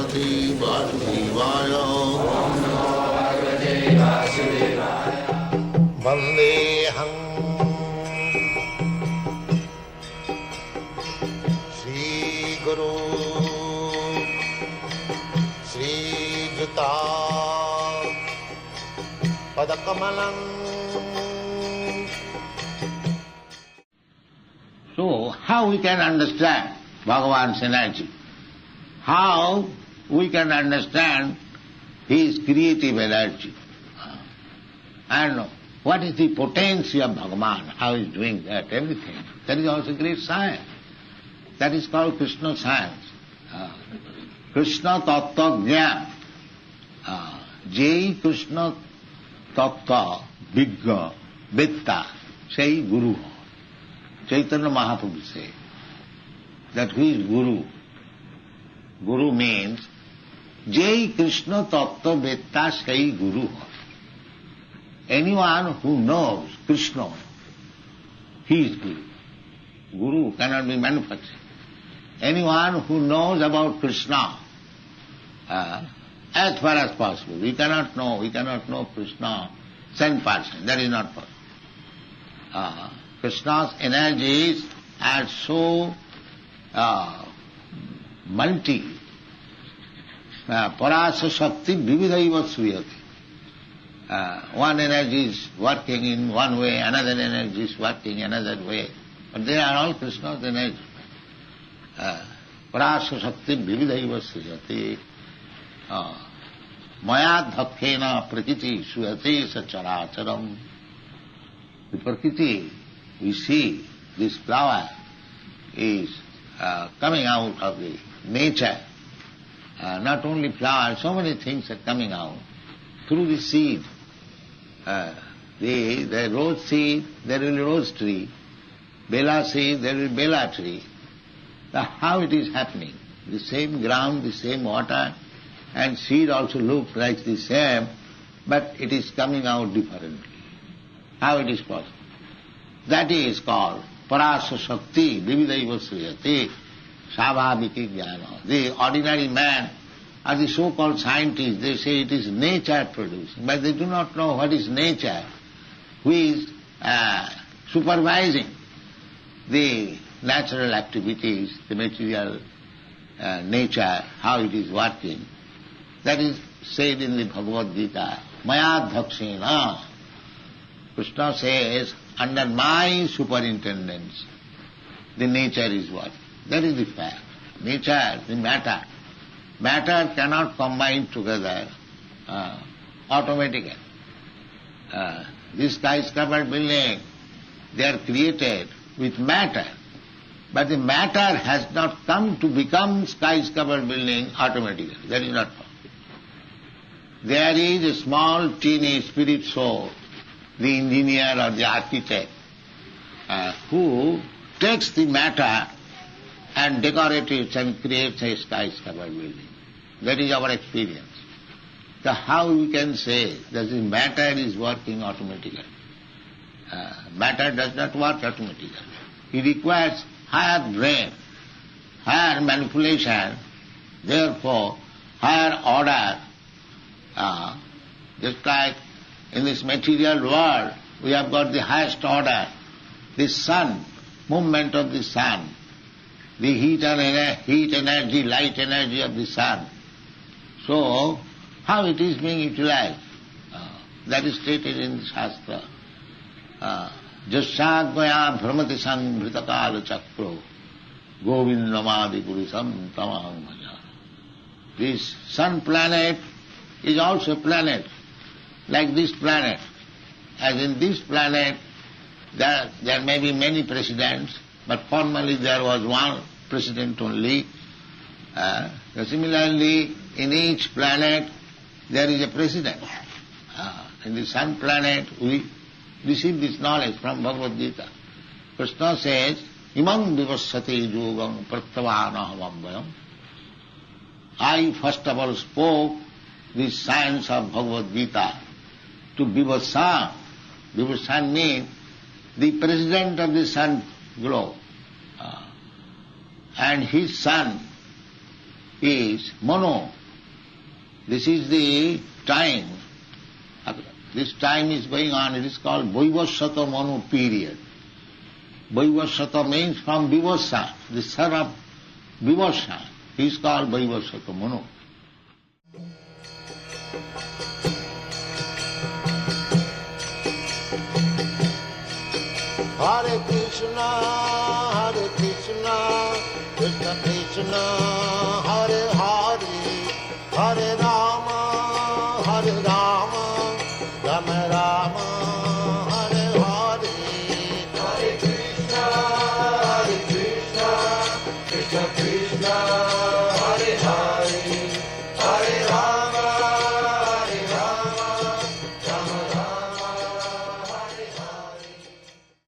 Bhagavate Vasudevaya. Vandeham Sri Guru Sri Juta Padakamalam. So, how we can understand Bhagavan's energy? How we can understand his creative energy? And what is the potency of Bhagavan? How he is doing that, everything. That is also great science. That is called Krishna science. Krishna Tattva Jnana. Jai Krishna Tattva Vigga Vitta Say Guru. Chaitanya Mahaprabhu says that who is Guru? Guru means Jai Krishna Tattva Vitta Say Guru. Anyone who knows Krishna, he is Guru. Guru cannot be manufactured. Anyone who knows about Krishna, as far as possible, we cannot know Krishna 100%, that is not possible. Krishna's energies are so multi. Parasa Shakti Vividhaiva Sriyati. One energy is working in one way, another energy is working another way. But they are all Krishna's energy. Parasa Shakti Vividhaiva Sriyati. Maya Dhakkena Prakriti Suyate Sacharacharam. The Prakriti, we see this flower is coming out of the nature. Not only flower, so many things are coming out through the seed. The rose seed, there will be rose tree. Bela seed, there will be bela tree. Now how it is happening? The same ground, the same water, and seed also looks like the same, but it is coming out differently. How it is possible? That is called Parasa Shakti Vividhaiva Sriyati Savabhiki Jnana. The ordinary man or the so-called scientists, they say it is nature producing, but they do not know what is nature, who is supervising the natural activities, the material nature, how it is working. That is said in the Bhagavad Gita, Maya Dhakshena. Krishna says, under my superintendence, the nature is working. That is the fact. Nature, the matter. Matter cannot combine together automatically. These skyscraper buildings, they are created with matter. But the matter has not come to become skyscraper building automatically. That is not possible. There is a small, teeny spirit soul, the engineer or the architect, who takes the matter and decorates it and creates a skyscraper building. That is our experience. So how we can say that the matter is working automatically? Matter does not work automatically. It requires higher brain, higher manipulation, therefore higher order. Just like in this material world, we have got the highest order, the sun, movement of the sun, the heat energy, light energy of the sun. So, how it is being utilized? That is stated in the Shastra. Jasyagvaya bhramati sanghritakala chakro govindamadi purisam tamaham bhaja. This sun planet is also a planet, like this planet. As in this planet, there may be many presidents, but formally there was one president only. Similarly, in each planet there is a president. In the sun planet we receive this knowledge from Bhagavad Gita. Krishna says, Imam vivassati yogam prattavanahamabhayam. I first of all spoke the science of Bhagavad Gita to Vivassa. Vivassa means the president of the sun globe. And his son is Mano, This is the time. This time is going on. It is called Vaivasvata Manu period. Vaivasvata means from Vivasa, the son of Vivasa. He is called Vaivasvata Manu. Hare Krishna, Krishna Krishna